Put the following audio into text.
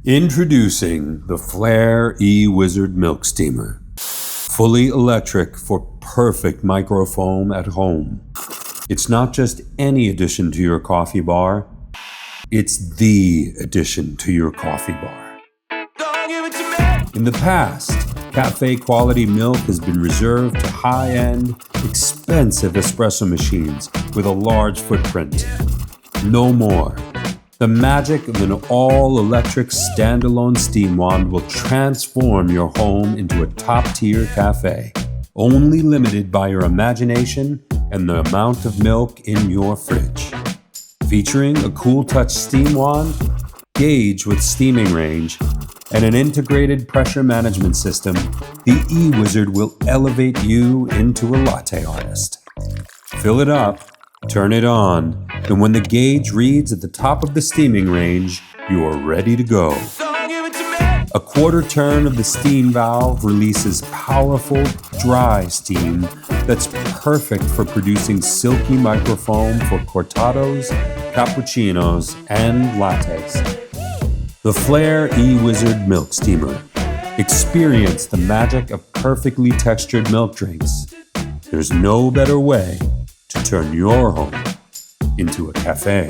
Introducing the Flair eWizard Milk Steamer. Fully electric for perfect microfoam at home. It's not just any addition to your coffee bar, it's the addition to your coffee bar. In the past, cafe quality milk has been reserved to high-end, expensive espresso machines with a large footprint. No more. The magic of an all-electric standalone steam wand will transform your home into a top-tier cafe, only limited by your imagination and the amount of milk in your fridge. Featuring a cool touch steam wand, gauge with steaming range, and an integrated pressure management system, the eWizard will elevate you into a latte artist. Fill it up, turn it on, and when the gauge reads at the top of the steaming range, you are ready to go. A quarter turn of the steam valve releases powerful, dry steam that's perfect for producing silky microfoam for cortados, cappuccinos, and lattes. The Flair eWizard Milk Steamer. Experience the magic of perfectly textured milk drinks. There's no better way to turn your home into a cafe.